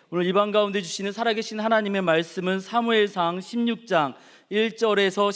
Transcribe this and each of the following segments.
오늘 이방 가운데 주시는 살아계신 하나님의 말씀은 사무엘상 16장 1절에서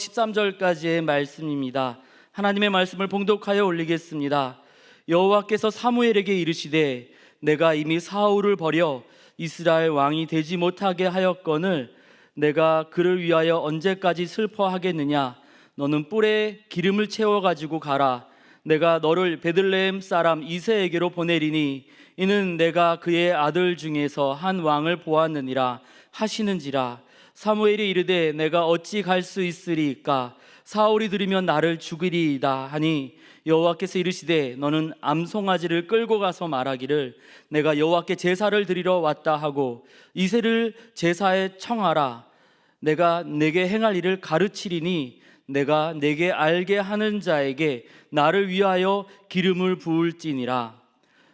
13절까지의 말씀입니다. 하나님의 말씀을 봉독하여 올리겠습니다. 여호와께서 사무엘에게 이르시되 내가 이미 사울을 버려 이스라엘 왕이 되지 못하게 하였거늘 내가 그를 위하여 언제까지 슬퍼하겠느냐. 너는 뿔에 기름을 채워 가지고 가라. 내가 너를 베들레헴 사람 이새에게로 보내리니 이는 내가 그의 아들 중에서 한 왕을 보았느니라 하시는지라. 사무엘이 이르되 내가 어찌 갈 수 있으리이까. 사울이 들으면 나를 죽이리이다 하니 여호와께서 이르시되 너는 암송아지를 끌고 가서 말하기를 내가 여호와께 제사를 드리러 왔다 하고 이새를 제사에 청하라. 내가 내게 행할 일을 가르치리니 내가 내게 알게 하는 자에게 나를 위하여 기름을 부을지니라.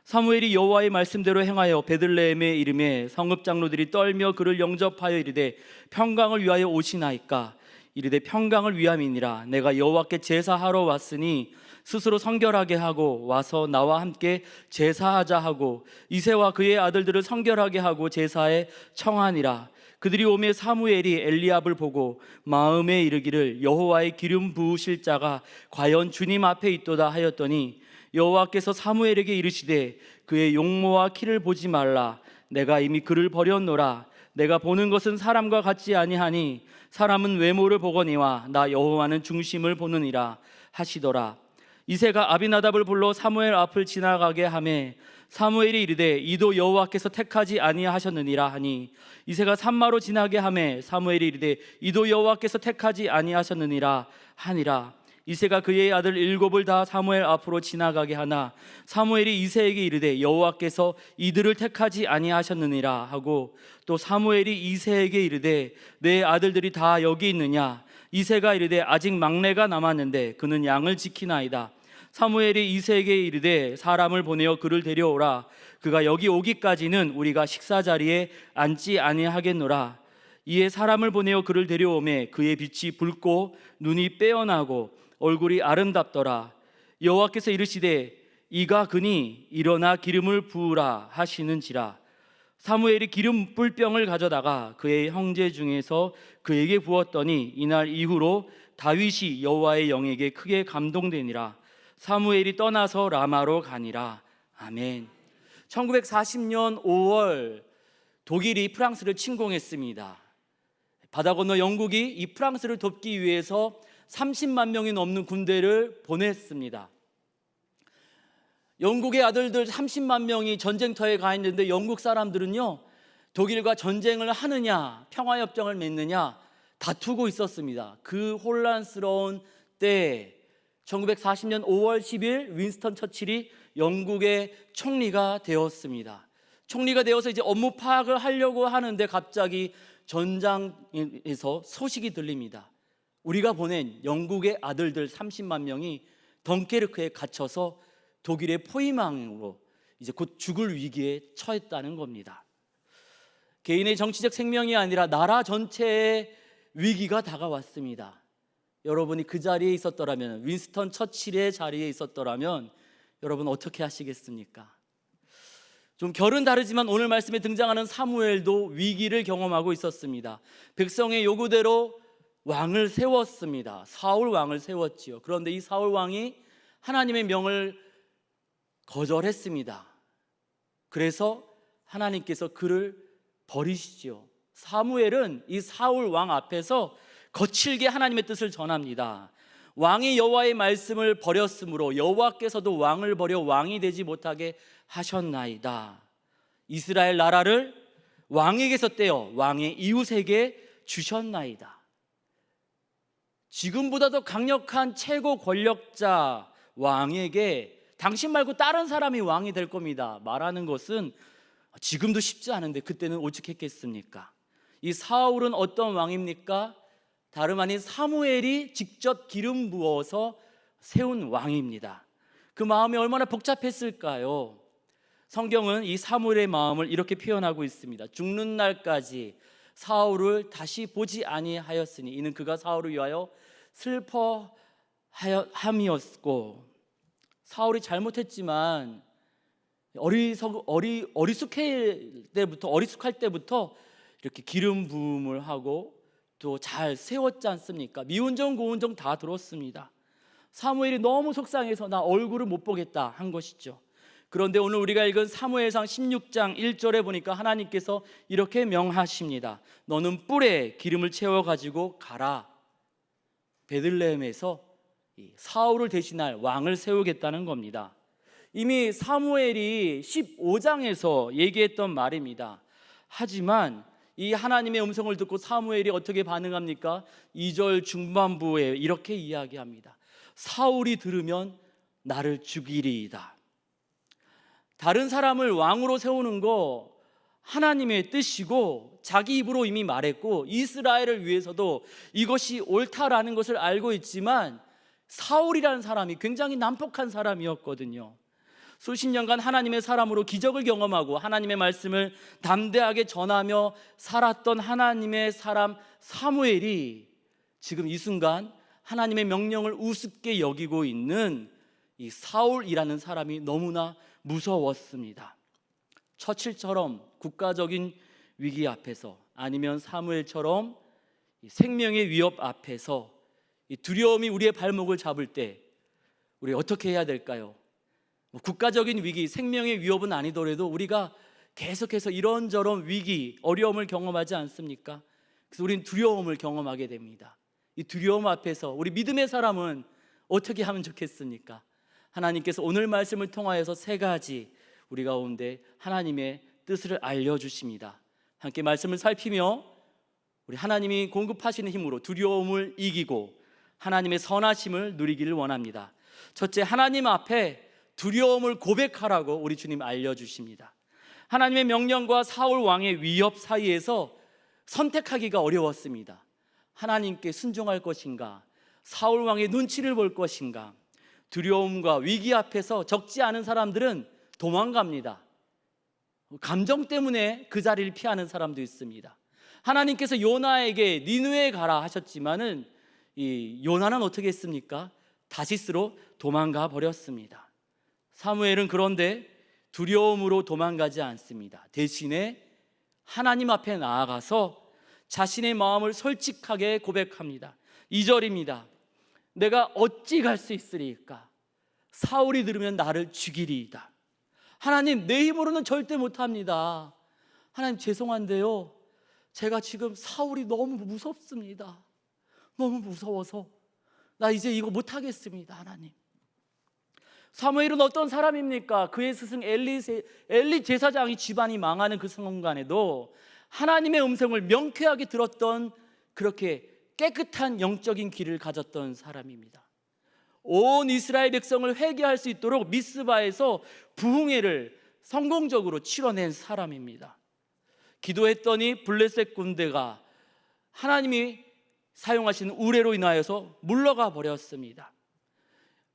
사무엘이 여호와의 말씀대로 행하여 베들레헴에 이르매 성읍 장로들이 떨며 그를 영접하여 이르되 평강을 위하여 오시나이까. 이르되 평강을 위함이니라. 내가 여호와께 제사하러 왔으니 스스로 성결하게 하고 와서 나와 함께 제사하자 하고 이새와 그의 아들들을 성결하게 하고 제사에 청하니라. 그들이 오매 사무엘이 엘리압을 보고 마음에 이르기를 여호와의 기름 부으실 자가 과연 주님 앞에 있도다 하였더니 여호와께서 사무엘에게 이르시되 그의 용모와 키를 보지 말라. 내가 이미 그를 버렸노라. 내가 보는 것은 사람과 같지 아니하니 사람은 외모를 보거니와 나 여호와는 중심을 보느니라 하시더라. 이새가 아비나답을 불러 사무엘 앞을 지나가게 하매 사무엘이 이르되 이도 여호와께서 택하지 아니하셨느니라 하니 이새가 산마로 지나게 하매 사무엘이 이르되 이도 여호와께서 택하지 아니하셨느니라 하니라. 이새가 그의 아들 7을 다 사무엘 앞으로 지나가게 하나 사무엘이 이새에게 이르되 여호와께서 이들을 택하지 아니하셨느니라 하고 또 사무엘이 이새에게 이르되 내 아들들이 다 여기 있느냐. 이새가 이르되 아직 막내가 남았는데 그는 양을 지키나이다. 사무엘이 이새에게 이르되 사람을 보내어 그를 데려오라. 그가 여기 오기까지는 우리가 식사 자리에 앉지 아니하겠노라. 이에 사람을 보내어 그를 데려오매 그의 빛이 붉고 눈이 빼어나고 얼굴이 아름답더라. 여호와께서 이르시되 이가 그니 일어나 기름을 부으라 하시는지라. 사무엘이 기름 뿔병을 가져다가 그의 형제 중에서 그에게 부었더니 이날 이후로 다윗이 여호와의 영에게 크게 감동되니라. 사무엘이 떠나서 라마로 가니라. 아멘. 1940년 5월 독일이 프랑스를 침공했습니다. 바다 건너 영국이 이 프랑스를 돕기 위해서 30만 명이 넘는 군대를 보냈습니다. 영국의 아들들 30만 명이 전쟁터에 가 있는데 영국 사람들은요 독일과 전쟁을 하느냐 평화협정을 맺느냐 다투고 있었습니다. 그 혼란스러운 때에 1940년 5월 10일 윈스턴 처칠이 영국의 총리가 되었습니다. 총리가 되어서 이제 업무 파악을 하려고 하는데 갑자기 전장에서 소식이 들립니다. 우리가 보낸 영국의 아들들 30만 명이 덩케르크에 갇혀서 독일의 포위망으로 이제 곧 죽을 위기에 처했다는 겁니다. 개인의 정치적 생명이 아니라 나라 전체의 위기가 다가왔습니다. 여러분이 그 자리에 있었더라면, 윈스턴 처칠의 자리에 있었더라면 여러분 어떻게 하시겠습니까? 좀 결은 다르지만 오늘 말씀에 등장하는 사무엘도 위기를 경험하고 있었습니다. 백성의 요구대로 왕을 세웠습니다. 사울 왕을 세웠지요. 그런데 이 사울 왕이 하나님의 명을 거절했습니다. 그래서 하나님께서 그를 버리시지요. 사무엘은 이 사울 왕 앞에서 거칠게 하나님의 뜻을 전합니다. 왕이 여호와의 말씀을 버렸으므로 여호와께서도 왕을 버려 왕이 되지 못하게 하셨나이다. 이스라엘 나라를 왕에게서 떼어 왕의 이웃에게 주셨나이다. 지금보다 더 강력한 최고 권력자 왕에게 당신 말고 다른 사람이 왕이 될 겁니다 말하는 것은 지금도 쉽지 않은데 그때는 오죽했겠습니까? 이 사울은 어떤 왕입니까? 다름 아닌 사무엘이 직접 기름 부어서 세운 왕입니다. 그 마음이 얼마나 복잡했을까요? 성경은 이 사무엘의 마음을 이렇게 표현하고 있습니다. 죽는 날까지 사울을 다시 보지 아니하였으니 이는 그가 사울을 위하여 슬퍼함이었고, 사울이 잘못했지만 어리숙할 때부터 이렇게 기름 부음을 하고 또 잘 세웠지 않습니까? 미운정 고운정 다 들었습니다. 사무엘이 너무 속상해서 나 얼굴을 못 보겠다 한 것이죠. 그런데 오늘 우리가 읽은 사무엘상 16장 1절에 보니까 하나님께서 이렇게 명하십니다. 너는 뿔에 기름을 채워 가지고 가라. 베들레헴에서 사울을 대신할 왕을 세우겠다는 겁니다. 이미 사무엘이 15장에서 얘기했던 말입니다. 하지만 이 하나님의 음성을 듣고 사무엘이 어떻게 반응합니까? 2절 중반부에 이렇게 이야기합니다. 사울이 들으면 나를 죽이리이다. 다른 사람을 왕으로 세우는 거 하나님의 뜻이고 자기 입으로 이미 말했고 이스라엘을 위해서도 이것이 옳다라는 것을 알고 있지만 사울이라는 사람이 굉장히 난폭한 사람이었거든요. 수십 년간 하나님의 사람으로 기적을 경험하고 하나님의 말씀을 담대하게 전하며 살았던 하나님의 사람 사무엘이 지금 이 순간 하나님의 명령을 우습게 여기고 있는 이 사울이라는 사람이 너무나 무서웠습니다. 처칠처럼 국가적인 위기 앞에서 아니면 사무엘처럼 생명의 위협 앞에서 이 두려움이 우리의 발목을 잡을 때 우리 어떻게 해야 될까요? 국가적인 위기, 생명의 위협은 아니더라도 우리가 계속해서 이런저런 위기, 어려움을 경험하지 않습니까? 그래서 우리는 두려움을 경험하게 됩니다. 이 두려움 앞에서 우리 믿음의 사람은 어떻게 하면 좋겠습니까? 하나님께서 오늘 말씀을 통하여서 세 가지 우리 가운데 하나님의 뜻을 알려주십니다. 함께 말씀을 살피며 우리 하나님이 공급하시는 힘으로 두려움을 이기고 하나님의 선하심을 누리기를 원합니다. 첫째, 하나님 앞에 두려움을 고백하라고 우리 주님 알려주십니다. 하나님의 명령과 사울 왕의 위협 사이에서 선택하기가 어려웠습니다. 하나님께 순종할 것인가, 사울 왕의 눈치를 볼 것인가. 두려움과 위기 앞에서 적지 않은 사람들은 도망갑니다. 감정 때문에 그 자리를 피하는 사람도 있습니다. 하나님께서 요나에게 니느웨에 가라 하셨지만은 이 요나는 어떻게 했습니까? 다시스로 도망가 버렸습니다. 사무엘은 그런데 두려움으로 도망가지 않습니다. 대신에 하나님 앞에 나아가서 자신의 마음을 솔직하게 고백합니다. 2절입니다. 내가 어찌 갈 수 있으리까? 사울이 들으면 나를 죽이리이다. 하나님, 내 힘으로는 절대 못합니다. 하나님, 죄송한데요, 제가 지금 사울이 너무 무섭습니다. 너무 무서워서 나 이제 이거 못하겠습니다. 하나님. 사무엘은 어떤 사람입니까? 그의 스승 엘리 제사장이 집안이 망하는 그 순간에도 하나님의 음성을 명쾌하게 들었던, 그렇게 깨끗한 영적인 귀를 가졌던 사람입니다. 온 이스라엘 백성을 회개할 수 있도록 미스바에서 부흥회를 성공적으로 치러낸 사람입니다. 기도했더니 블레셋 군대가 하나님이 사용하신 우레로 인하여서 물러가 버렸습니다.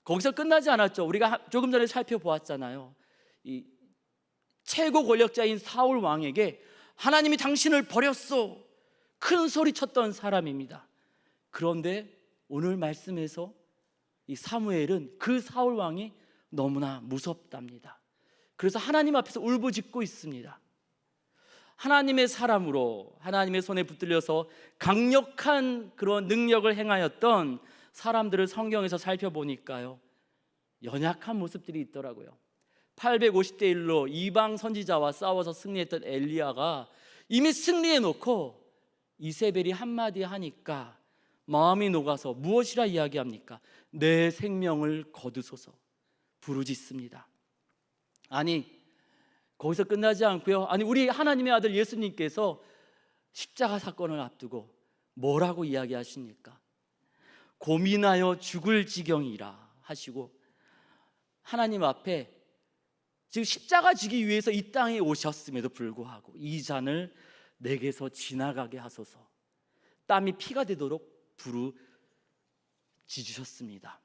거기서 끝나지 않았죠. 우리가 조금 전에 살펴보았잖아요. 이 최고 권력자인 사울 왕에게 하나님이 당신을 버렸소, 큰 소리 쳤던 사람입니다. 그런데 오늘 말씀에서 이 사무엘은 그 사울 왕이 너무나 무섭답니다. 그래서 하나님 앞에서 울부짖고 있습니다. 하나님의 사람으로 하나님의 손에 붙들려서 강력한 그런 능력을 행하였던 사람들을 성경에서 살펴보니까요, 연약한 모습들이 있더라고요. 850대 1로 이방 선지자와 싸워서 승리했던 엘리야가 이미 승리해 놓고 이세벨이 한마디 하니까 마음이 녹아서 무엇이라 이야기합니까? 내 생명을 거두소서 부르짖습니다. 아니, 거기서 끝나지 않고요. 아니, 우리 하나님의 아들 예수님께서 십자가 사건을 앞두고 뭐라고 이야기하십니까? 고민하여 죽을 지경이라 하시고 하나님 앞에 지금 십자가 지기 위해서 이 땅에 오셨음에도 불구하고 이 잔을 내게서 지나가게 하소서, 땀이 피가 되도록 부르짖으셨습니다.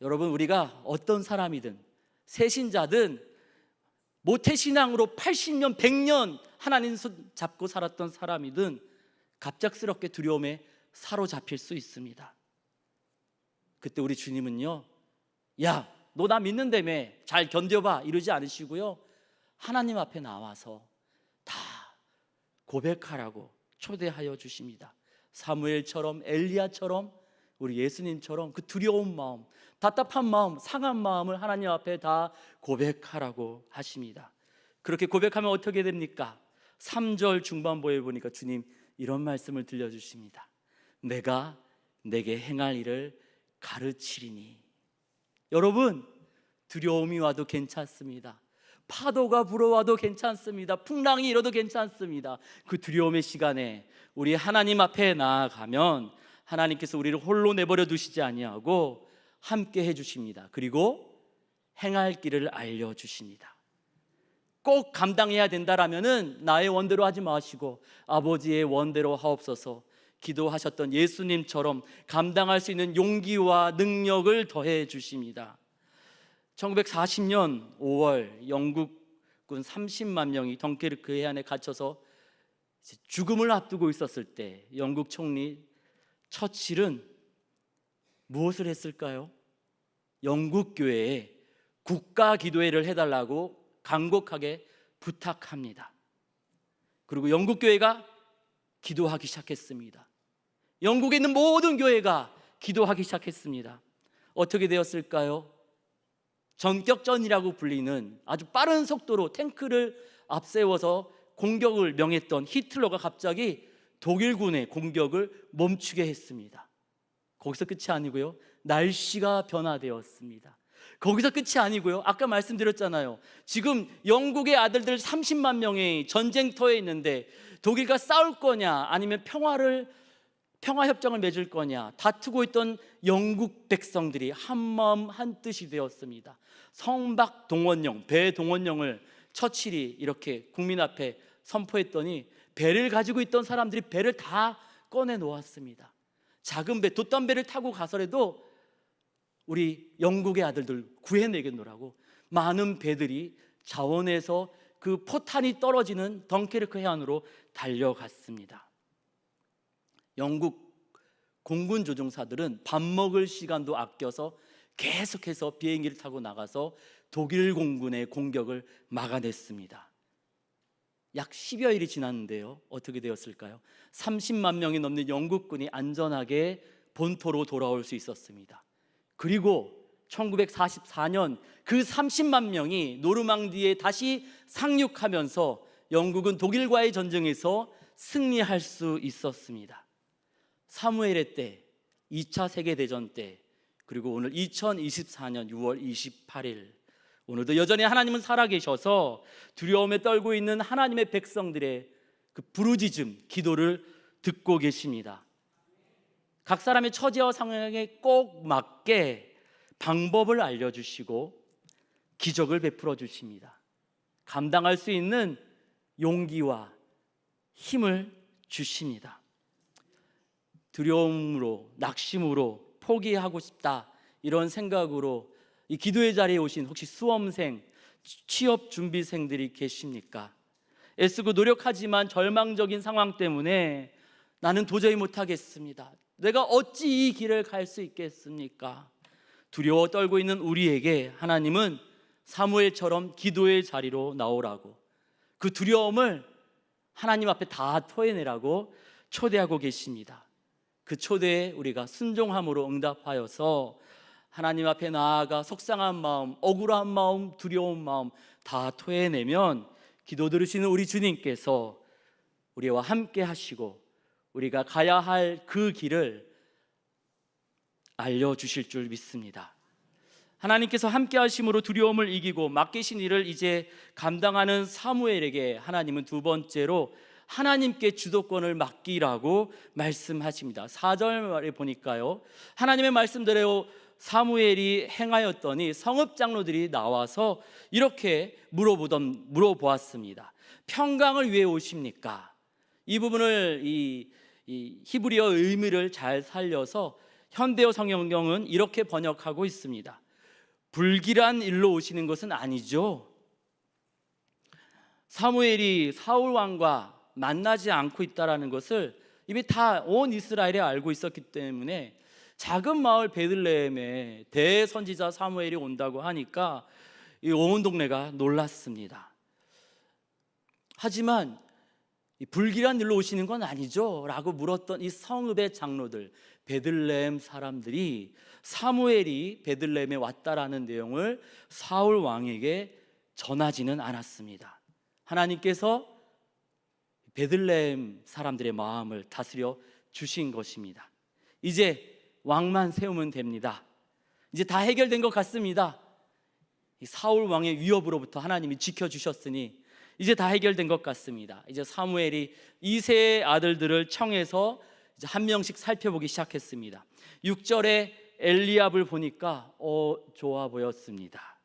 여러분, 우리가 어떤 사람이든 새신자든 모태신앙으로 80년 100년 하나님 손 잡고 살았던 사람이든 갑작스럽게 두려움에 사로잡힐 수 있습니다. 그때 우리 주님은요, 야, 너 나 믿는다며 잘 견뎌봐 이러지 않으시고요, 하나님 앞에 나와서 다 고백하라고 초대하여 주십니다. 사무엘처럼, 엘리야처럼, 우리 예수님처럼 그 두려운 마음, 답답한 마음, 상한 마음을 하나님 앞에 다 고백하라고 하십니다. 그렇게 고백하면 어떻게 됩니까? 3절 중반부에 보니까 주님 이런 말씀을 들려주십니다. 내가 내게 행할 일을 가르치리니. 여러분, 두려움이 와도 괜찮습니다. 파도가 불어와도 괜찮습니다. 풍랑이 일어도 괜찮습니다. 그 두려움의 시간에 우리 하나님 앞에 나아가면 하나님께서 우리를 홀로 내버려 두시지 아니하고 함께 해주십니다. 그리고 행할 길을 알려주십니다. 꼭 감당해야 된다라면은 나의 원대로 하지 마시고 아버지의 원대로 하옵소서 기도하셨던 예수님처럼 감당할 수 있는 용기와 능력을 더해 주십니다. 1940년 5월 영국군 30만 명이 덩케르크 해안에 갇혀서 죽음을 앞두고 있었을 때 영국 총리 처칠은 무엇을 했을까요? 영국 교회에 국가 기도회를 해달라고 간곡하게 부탁합니다. 그리고 영국 교회가 기도하기 시작했습니다. 영국에 있는 모든 교회가 기도하기 시작했습니다. 어떻게 되었을까요? 전격전이라고 불리는 아주 빠른 속도로 탱크를 앞세워서 공격을 명했던 히틀러가 갑자기 독일군의 공격을 멈추게 했습니다. 거기서 끝이 아니고요, 날씨가 변화되었습니다. 거기서 끝이 아니고요, 아까 말씀드렸잖아요. 지금 영국의 아들들 30만 명이 전쟁터에 있는데 독일과 싸울 거냐 아니면 평화협정을 맺을 거냐 다투고 있던 영국 백성들이 한마음 한뜻이 되었습니다. 성박동원령, 배동원령을 처칠이 이렇게 국민 앞에 선포했더니 배를 가지고 있던 사람들이 배를 다 꺼내 놓았습니다. 작은 배, 돛담 배를 타고 가서라도 우리 영국의 아들들 구해내겠노라고 많은 배들이 자원에서 그 포탄이 떨어지는 덩케르크 해안으로 달려갔습니다. 영국 공군 조종사들은 밥 먹을 시간도 아껴서 계속해서 비행기를 타고 나가서 독일 공군의 공격을 막아냈습니다. 약 10여일이 지났는데요, 어떻게 되었을까요? 30만 명이 넘는 영국군이 안전하게 본토로 돌아올 수 있었습니다. 그리고 1944년 그 30만 명이 노르망디에 다시 상륙하면서 영국은 독일과의 전쟁에서 승리할 수 있었습니다. 사무엘의 때, 2차 세계대전 때, 그리고 오늘 2024년 6월 28일 오늘도 여전히 하나님은 살아계셔서 두려움에 떨고 있는 하나님의 백성들의 그 부르짖음, 기도를 듣고 계십니다. 각 사람의 처지와 상황에 꼭 맞게 방법을 알려주시고 기적을 베풀어 주십니다. 감당할 수 있는 용기와 힘을 주십니다. 두려움으로, 낙심으로 포기하고 싶다 이런 생각으로 이 기도의 자리에 오신 혹시 수험생, 취업 준비생들이 계십니까? 애쓰고 노력하지만 절망적인 상황 때문에 나는 도저히 못하겠습니다. 내가 어찌 이 길을 갈 수 있겠습니까? 두려워 떨고 있는 우리에게 하나님은 사무엘처럼 기도의 자리로 나오라고, 그 두려움을 하나님 앞에 다 토해내라고 초대하고 계십니다. 그 초대에 우리가 순종함으로 응답하여서 하나님 앞에 나아가 속상한 마음, 억울한 마음, 두려운 마음 다 토해내면 기도 들으시는 우리 주님께서 우리와 함께 하시고 우리가 가야 할 그 길을 알려주실 줄 믿습니다. 하나님께서 함께 하심으로 두려움을 이기고 맡기신 일을 이제 감당하는 사무엘에게 하나님은 두 번째로 하나님께 주도권을 맡기라고 말씀하십니다. 4절에 보니까요, 하나님의 말씀대로 사무엘이 행하였더니 성읍 장로들이 나와서 이렇게 물어보았습니다. 평강을 위해 오십니까? 이 부분을 이 히브리어 의미를 잘 살려서 현대어 성경은 이렇게 번역하고 있습니다. 불길한 일로 오시는 것은 아니죠. 사무엘이 사울 왕과 만나지 않고 있다는 것을 이미 다 온 이스라엘이 알고 있었기 때문에 작은 마을 베들레헴에 대선지자 사무엘이 온다고 하니까 이 온 동네가 놀랐습니다. 하지만 이 불길한 일로 오시는 건 아니죠? 라고 물었던 이 성읍의 장로들, 베들레헴 사람들이 사무엘이 베들레헴에 왔다라는 내용을 사울 왕에게 전하지는 않았습니다. 하나님께서 베들레헴 사람들의 마음을 다스려 주신 것입니다. 이제 왕만 세우면 됩니다. 이제 다 해결된 것 같습니다. 이 사울 왕의 위협으로부터 하나님이 지켜주셨으니 이제 다 해결된 것 같습니다. 이제 사무엘이 이새의 아들들을 청해서 이제 한 명씩 살펴보기 시작했습니다. 6절에 엘리압을 보니까 좋아 보였습니다.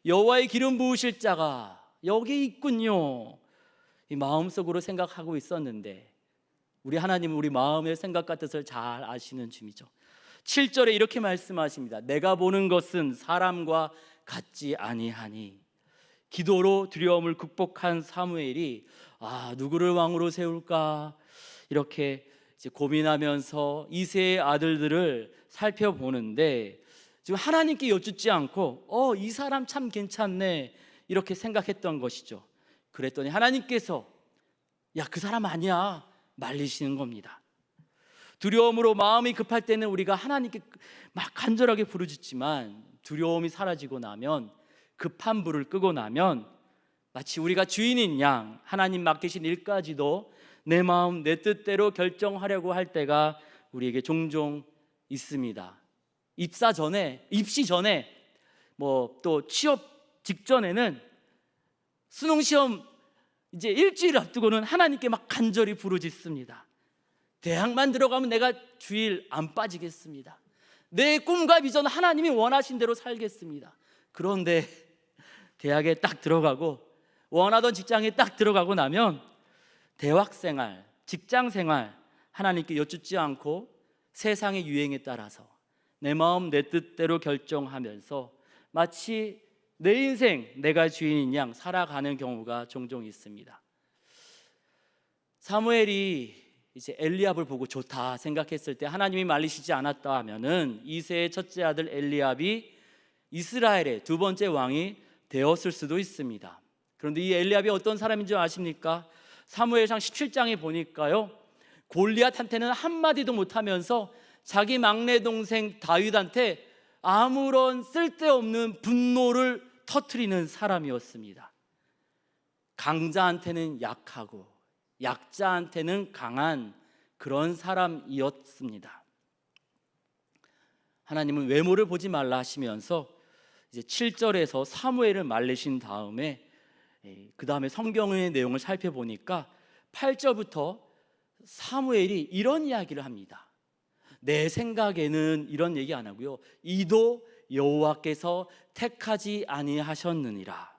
여호와의 기름 부으실 자가 여기 있군요. 이 마음속으로 생각하고 있었는데 우리 하나님은 우리 마음의 생각과 뜻을 잘 아시는 주이죠. 7절에 이렇게 말씀하십니다. 내가 보는 것은 사람과 같지 아니하니. 기도로 두려움을 극복한 사무엘이 누구를 왕으로 세울까 이렇게 이제 고민하면서 이새의 아들들을 살펴보는데 지금 하나님께 여쭙지 않고 이 사람 참 괜찮네 이렇게 생각했던 것이죠. 그랬더니 하나님께서 그 사람 아니야 말리시는 겁니다. 두려움으로 마음이 급할 때는 우리가 하나님께 막 간절하게 부르짖지만 두려움이 사라지고 나면, 급한 불을 끄고 나면 마치 우리가 주인인 양 하나님 맡기신 일까지도 내 마음 내 뜻대로 결정하려고 할 때가 우리에게 종종 있습니다. 입시 전에 또 취업 직전에는 수능시험 이제 일주일 앞두고는 하나님께 막 간절히 부르짖습니다. 대학만 들어가면 내가 주일 안 빠지겠습니다. 내 꿈과 비전 하나님이 원하신 대로 살겠습니다. 그런데 대학에 딱 들어가고 원하던 직장에 딱 들어가고 나면 대학생활, 직장생활 하나님께 여쭙지 않고 세상의 유행에 따라서 내 마음 내 뜻대로 결정하면서 마치 내 인생 내가 주인인 양 살아가는 경우가 종종 있습니다. 사무엘이 이제 엘리압을 보고 좋다 생각했을 때 하나님이 말리시지 않았다 하면은 이새의 첫째 아들 엘리압이 이스라엘의 두 번째 왕이 되었을 수도 있습니다. 그런데 이 엘리압이 어떤 사람인 줄 아십니까? 사무엘상 17장에 보니까요, 골리앗한테는 한마디도 못하면서 자기 막내 동생 다윗한테 아무런 쓸데없는 분노를 터뜨리는 사람이었습니다. 강자한테는 약하고 약자한테는 강한 그런 사람이었습니다. 하나님은 외모를 보지 말라 하시면서 이제 7절에서 사무엘을 말리신 다음에 그 다음에 성경의 내용을 살펴보니까 8절부터 사무엘이 이런 이야기를 합니다. 내 생각에는 이런 얘기 안 하고요, 이도 여호와께서 택하지 아니하셨느니라.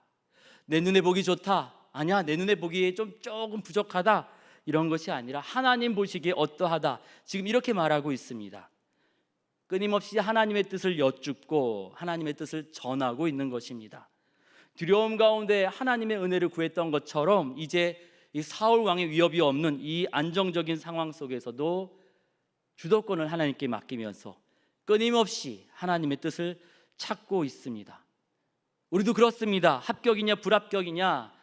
내 눈에 보기 좋다, 아니야 내 눈에 보기에 조금 부족하다, 이런 것이 아니라 하나님 보시기에 어떠하다, 지금 이렇게 말하고 있습니다. 끊임없이 하나님의 뜻을 여쭙고 하나님의 뜻을 전하고 있는 것입니다. 두려움 가운데 하나님의 은혜를 구했던 것처럼 이제 이 사울 왕의 위협이 없는 이 안정적인 상황 속에서도 주도권을 하나님께 맡기면서 끊임없이 하나님의 뜻을 찾고 있습니다. 우리도 그렇습니다. 합격이냐 불합격이냐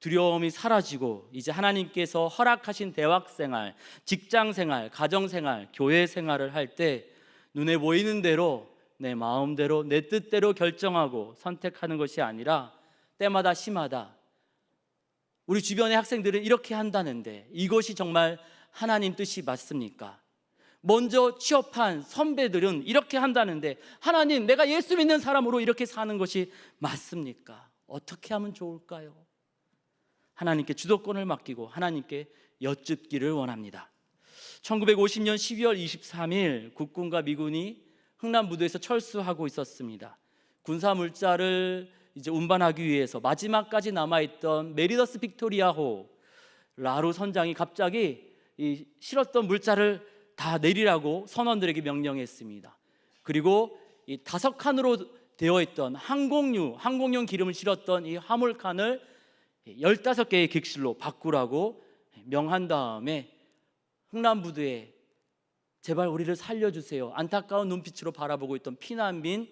두려움이 사라지고 이제 하나님께서 허락하신 대학생활, 직장생활, 가정생활, 교회생활을 할 때 눈에 보이는 대로 내 마음대로 내 뜻대로 결정하고 선택하는 것이 아니라 때마다 심하다, 우리 주변의 학생들은 이렇게 한다는데 이것이 정말 하나님 뜻이 맞습니까? 먼저 취업한 선배들은 이렇게 한다는데 하나님, 내가 예수 믿는 사람으로 이렇게 사는 것이 맞습니까? 어떻게 하면 좋을까요? 하나님께 주도권을 맡기고 하나님께 여쭙기를 원합니다. 1950년 12월 23일 국군과 미군이 흥남부두에서 철수하고 있었습니다. 군사 물자를 이제 운반하기 위해서 마지막까지 남아있던 메리더스 빅토리아호 라루 선장이 갑자기 이 실었던 물자를 다 내리라고 선원들에게 명령했습니다. 그리고 이 5칸으로 되어 있던 항공용 기름을 실었던 이 화물칸을 15개의 객실로 바꾸라고 명한 다음에 흥남부두에 제발 우리를 살려주세요. 안타까운 눈빛으로 바라보고 있던 피난민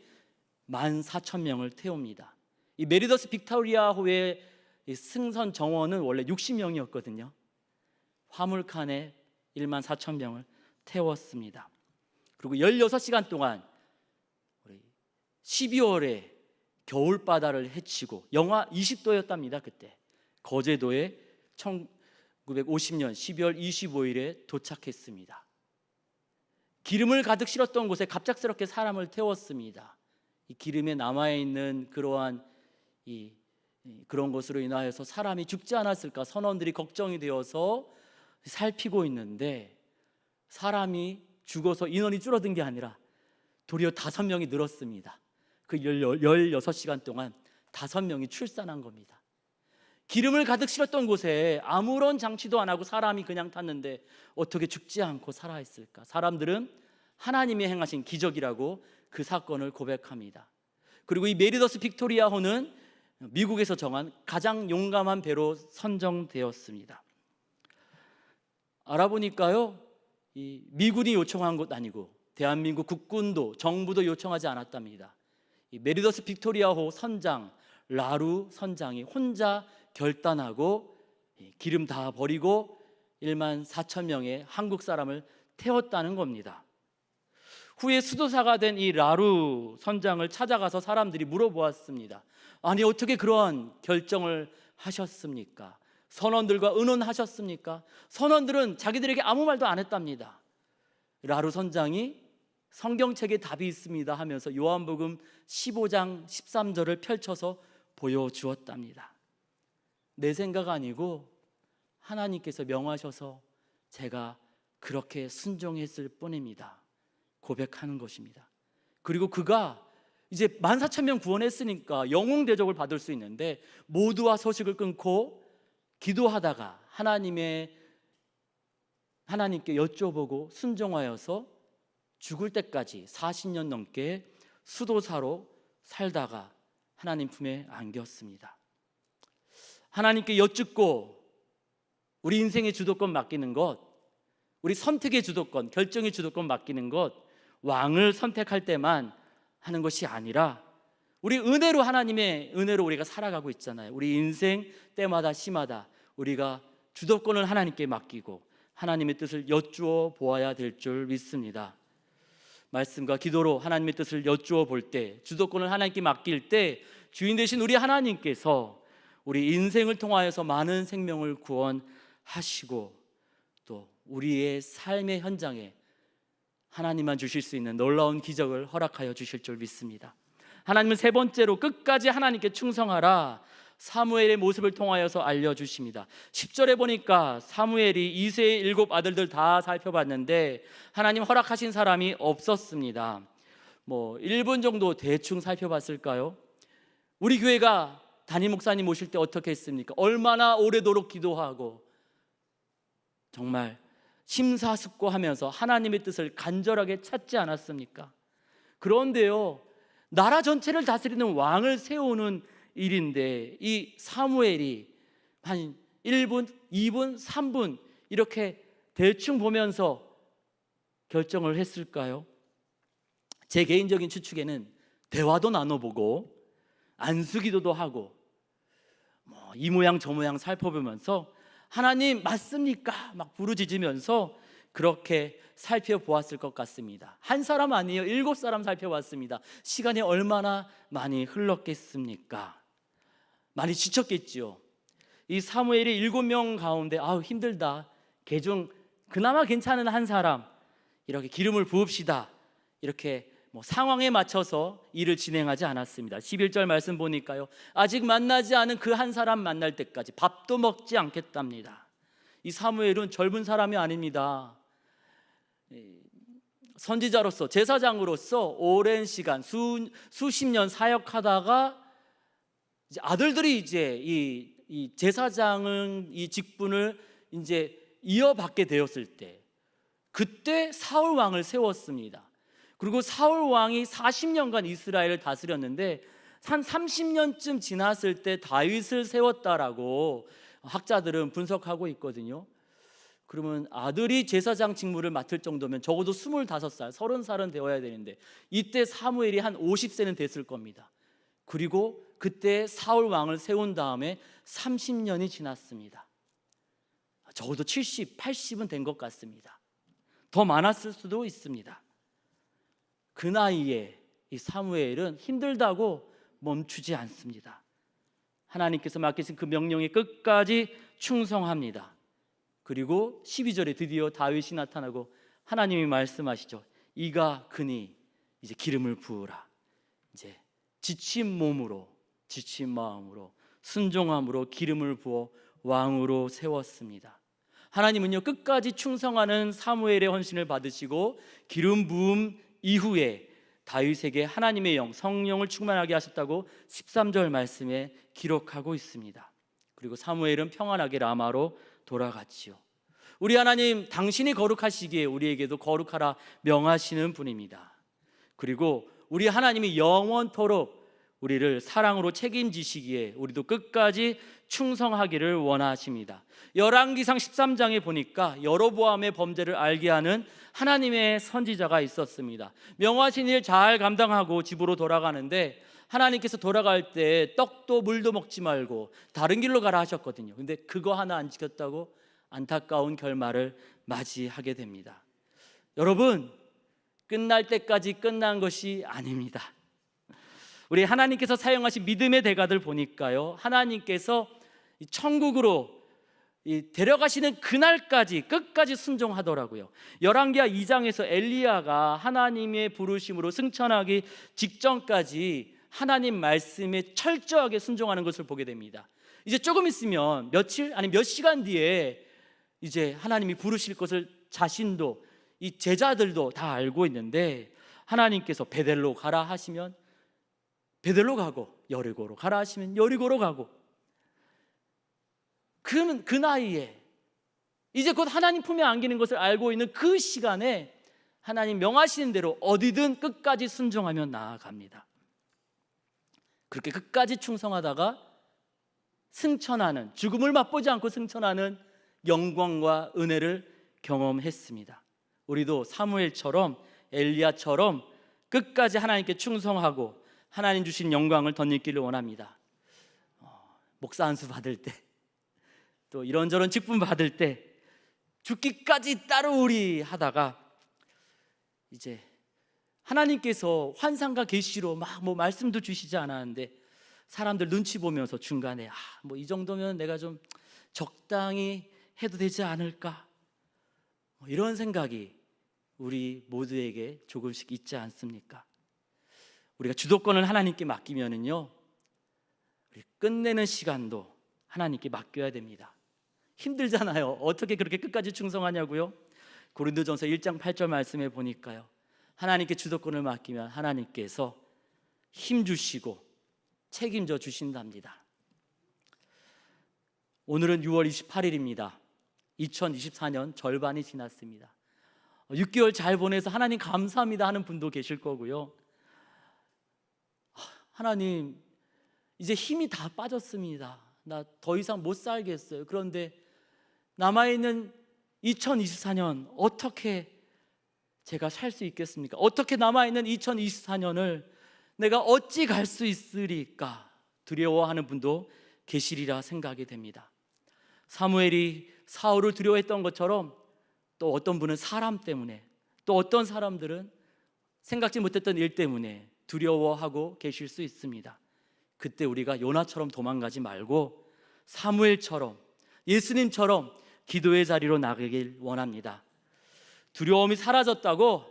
14,000명을 태웁니다. 이 메리더스 빅토리아호의 승선 정원은 원래 60명이었거든요. 화물칸에 14,000명을 태웠습니다. 그리고 16시간 동안 12월에 겨울바다를 헤치고 영하 20도였답니다. 그때 거제도에 1950년 12월 25일에 도착했습니다. 기름을 가득 실었던 곳에 갑작스럽게 사람을 태웠습니다. 이 기름에 남아있는 그러한 그런 것으로 인하여서 사람이 죽지 않았을까 선원들이 걱정이 되어서 살피고 있는데, 사람이 죽어서 인원이 줄어든 게 아니라 도리어 5명이 늘었습니다. 그 16시간 동안 5명이 출산한 겁니다. 기름을 가득 실었던 곳에 아무런 장치도 안 하고 사람이 그냥 탔는데 어떻게 죽지 않고 살아있을까? 사람들은 하나님이 행하신 기적이라고 그 사건을 고백합니다. 그리고 이 메리더스 빅토리아호는 미국에서 정한 가장 용감한 배로 선정되었습니다. 알아보니까요, 이 미군이 요청한 것 아니고 대한민국 국군도 정부도 요청하지 않았답니다. 이 메리더스 빅토리아호 선장 라루 선장이 혼자 결단하고 기름 다 버리고 14,000명의 한국 사람을 태웠다는 겁니다. 후에 수도사가 된 이 라루 선장을 찾아가서 사람들이 물어보았습니다. 아니, 어떻게 그러한 결정을 하셨습니까? 선원들과 의논하셨습니까? 선원들은 자기들에게 아무 말도 안 했답니다. 라루 선장이 성경책에 답이 있습니다 하면서 요한복음 15장 13절을 펼쳐서 보여주었답니다. 내 생각 아니고 하나님께서 명하셔서 제가 그렇게 순종했을 뿐입니다 고백하는 것입니다. 그리고 그가 이제 14,000명 구원했으니까 영웅 대접을 받을 수 있는데 모두와 소식을 끊고 기도하다가 하나님께 여쭤보고 순종하여서 죽을 때까지 40년 넘게 수도사로 살다가 하나님 품에 안겼습니다. 하나님께 여쭙고 우리 인생의 주도권 맡기는 것, 우리 선택의 주도권, 결정의 주도권 맡기는 것, 왕을 선택할 때만 하는 것이 아니라 우리 은혜로, 하나님의 은혜로 우리가 살아가고 있잖아요. 우리 인생 때마다 시마다 우리가 주도권을 하나님께 맡기고 하나님의 뜻을 여쭈어 보아야 될 줄 믿습니다. 말씀과 기도로 하나님의 뜻을 여쭈어 볼 때, 주도권을 하나님께 맡길 때 주인 되신 우리 하나님께서 우리 인생을 통하여서 많은 생명을 구원하시고 또 우리의 삶의 현장에 하나님만 주실 수 있는 놀라운 기적을 허락하여 주실 줄 믿습니다. 하나님은 세 번째로 끝까지 하나님께 충성하라 사무엘의 모습을 통하여서 알려주십니다. 10절에 보니까 사무엘이 이새의 7 아들들 다 살펴봤는데 하나님 허락하신 사람이 없었습니다. 1분 정도 대충 살펴봤을까요? 우리 교회가 담임 목사님 모실 때 어떻게 했습니까? 얼마나 오래도록 기도하고 정말 심사숙고하면서 하나님의 뜻을 간절하게 찾지 않았습니까? 그런데요, 나라 전체를 다스리는 왕을 세우는 일인데 이 사무엘이 한 1분, 2분, 3분 이렇게 대충 보면서 결정을 했을까요? 제 개인적인 추측에는 대화도 나눠보고 안수기도도 하고 이 모양 저 모양 살펴보면서 하나님 맞습니까? 막 부르짖으면서 그렇게 살펴보았을 것 같습니다. 한 사람 아니에요. 7사람 살펴봤습니다. 시간이 얼마나 많이 흘렀겠습니까? 많이 지쳤겠지요. 이 사무엘이 7명 가운데 힘들다, 개중 그나마 괜찮은 한 사람 이렇게 기름을 부읍시다, 이렇게 상황에 맞춰서 일을 진행하지 않았습니다. 11절 말씀 보니까요, 아직 만나지 않은 그 한 사람 만날 때까지 밥도 먹지 않겠답니다. 이 사무엘은 젊은 사람이 아닙니다. 선지자로서, 제사장으로서 오랜 시간 수십 년 사역하다가 이제 아들들이 이제 이 제사장은 이 직분을 이제 이어받게 되었을 때, 그때 사울 왕을 세웠습니다. 그리고 사울 왕이 40년간 이스라엘을 다스렸는데 한 30년쯤 지났을 때 다윗을 세웠다라고 학자들은 분석하고 있거든요. 그러면 아들이 제사장 직무를 맡을 정도면 적어도 25살, 30살은 되어야 되는데 이때 사무엘이 한 50세는 됐을 겁니다. 그리고 그때 사울 왕을 세운 다음에 30년이 지났습니다. 적어도 70, 80은 된 것 같습니다. 더 많았을 수도 있습니다. 그 나이에 이 사무엘은 힘들다고 멈추지 않습니다. 하나님께서 맡기신 그 명령에 끝까지 충성합니다. 그리고 12절에 드디어 다윗이 나타나고 하나님이 말씀하시죠. 이가 그니 이제 기름을 부으라. 이제 지친 몸으로, 지친 마음으로, 순종함으로 기름을 부어 왕으로 세웠습니다. 하나님은요, 끝까지 충성하는 사무엘의 헌신을 받으시고 기름 부음 이후에 다윗에게 하나님의 영, 성령을 충만하게 하셨다고 13절 말씀에 기록하고 있습니다. 그리고 사무엘은 평안하게 라마로 돌아갔지요. 우리 하나님, 당신이 거룩하시기에 우리에게도 거룩하라 명하시는 분입니다. 그리고 우리 하나님이 영원토록 우리를 사랑으로 책임지시기에 우리도 끝까지 충성하기를 원하십니다. 열왕기상 13장에 보니까 여로보암의 범죄를 알게 하는 하나님의 선지자가 있었습니다. 명하신 일 잘 감당하고 집으로 돌아가는데 하나님께서 돌아갈 때 떡도 물도 먹지 말고 다른 길로 가라 하셨거든요. 근데 그거 하나 안 지켰다고 안타까운 결말을 맞이하게 됩니다. 여러분, 끝날 때까지 끝난 것이 아닙니다. 우리 하나님께서 사용하신 믿음의 대가들 보니까요, 하나님께서 천국으로 데려가시는 그날까지 끝까지 순종하더라고요. 열왕기하 2장에서 엘리야가 하나님의 부르심으로 승천하기 직전까지 하나님 말씀에 철저하게 순종하는 것을 보게 됩니다. 이제 조금 있으면 며칠 아니 몇 시간 뒤에 이제 하나님이 부르실 것을 자신도 이 제자들도 다 알고 있는데 하나님께서 베델로 가라 하시면 베델로 가고 여리고로 가라 하시면 여리고로 가고, 그러면 그 나이에 이제 곧 하나님 품에 안기는 것을 알고 있는 그 시간에 하나님 명하시는 대로 어디든 끝까지 순종하며 나아갑니다. 그렇게 끝까지 충성하다가 승천하는, 죽음을 맛보지 않고 승천하는 영광과 은혜를 경험했습니다. 우리도 사무엘처럼 엘리야처럼 끝까지 하나님께 충성하고 하나님 주신 영광을 덧입기를 원합니다. 목사 안수 받을 때, 또 이런저런 직분 받을 때 죽기까지 따르오리 하다가 이제 하나님께서 환상과 계시로 막 말씀도 주시지 않았는데 사람들 눈치 보면서 중간에 이 정도면 내가 좀 적당히 해도 되지 않을까, 이런 생각이 우리 모두에게 조금씩 있지 않습니까? 우리가 주도권을 하나님께 맡기면은요, 우리 끝내는 시간도 하나님께 맡겨야 됩니다. 힘들잖아요. 어떻게 그렇게 끝까지 충성하냐고요? 고린도전서 1장 8절 말씀에 보니까요, 하나님께 주도권을 맡기면 하나님께서 힘 주시고 책임져 주신답니다. 오늘은 6월 28일입니다. 2024년 절반이 지났습니다. 6개월 잘 보내서 하나님 감사합니다 하는 분도 계실 거고요. 하나님, 이제 힘이 다 빠졌습니다. 나 더 이상 못 살겠어요. 그런데 남아있는 2024년 어떻게 제가 살 수 있겠습니까? 어떻게 남아있는 2024년을 내가 어찌 갈 수 있으리까 두려워하는 분도 계시리라 생각이 됩니다. 사무엘이 사울을 두려워했던 것처럼 또 어떤 분은 사람 때문에, 또 어떤 사람들은 생각지 못했던 일 때문에 두려워하고 계실 수 있습니다. 그때 우리가 요나처럼 도망가지 말고 사무엘처럼, 예수님처럼 기도의 자리로 나가길 원합니다. 두려움이 사라졌다고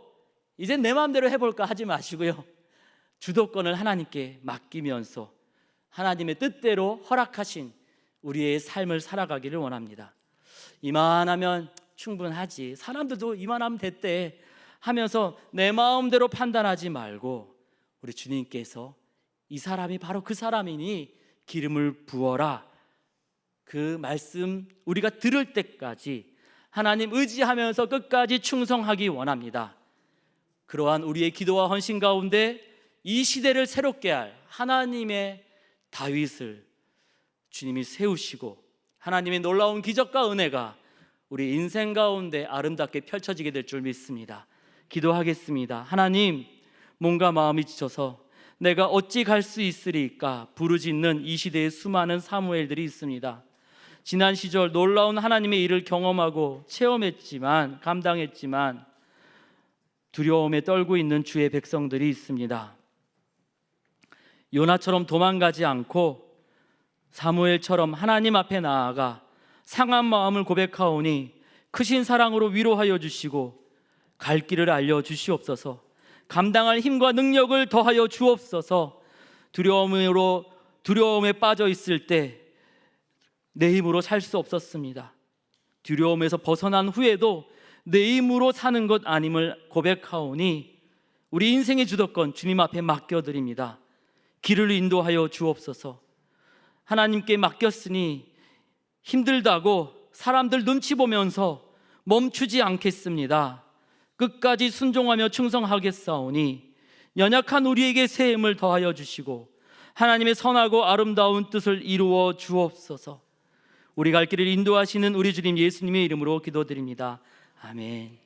이제 내 마음대로 해볼까 하지 마시고요, 주도권을 하나님께 맡기면서 하나님의 뜻대로 허락하신 우리의 삶을 살아가기를 원합니다. 이만하면 충분하지, 사람들도 이만하면 됐대 하면서 내 마음대로 판단하지 말고 우리 주님께서 이 사람이 바로 그 사람이니 기름을 부어라, 그 말씀 우리가 들을 때까지 하나님 의지하면서 끝까지 충성하기 원합니다. 그러한 우리의 기도와 헌신 가운데 이 시대를 새롭게 할 하나님의 다윗을 주님이 세우시고 하나님의 놀라운 기적과 은혜가 우리 인생 가운데 아름답게 펼쳐지게 될 줄 믿습니다. 기도하겠습니다. 하나님, 몸과 마음이 지쳐서 내가 어찌 갈 수 있으리까 부르짖는 이 시대의 수많은 사무엘들이 있습니다. 지난 시절 놀라운 하나님의 일을 경험하고 체험했지만, 감당했지만 두려움에 떨고 있는 주의 백성들이 있습니다. 요나처럼 도망가지 않고 사무엘처럼 하나님 앞에 나아가 상한 마음을 고백하오니 크신 사랑으로 위로하여 주시고 갈 길을 알려 주시옵소서. 감당할 힘과 능력을 더하여 주옵소서. 두려움에 빠져 있을 때 내 힘으로 살 수 없었습니다. 두려움에서 벗어난 후에도 내 힘으로 사는 것 아님을 고백하오니 우리 인생의 주도권 주님 앞에 맡겨드립니다. 길을 인도하여 주옵소서. 하나님께 맡겼으니 힘들다고 사람들 눈치 보면서 멈추지 않겠습니다. 끝까지 순종하며 충성하겠사오니 연약한 우리에게 새 힘을 더하여 주시고 하나님의 선하고 아름다운 뜻을 이루어 주옵소서. 우리 갈 길을 인도하시는 우리 주님 예수님의 이름으로 기도드립니다. 아멘.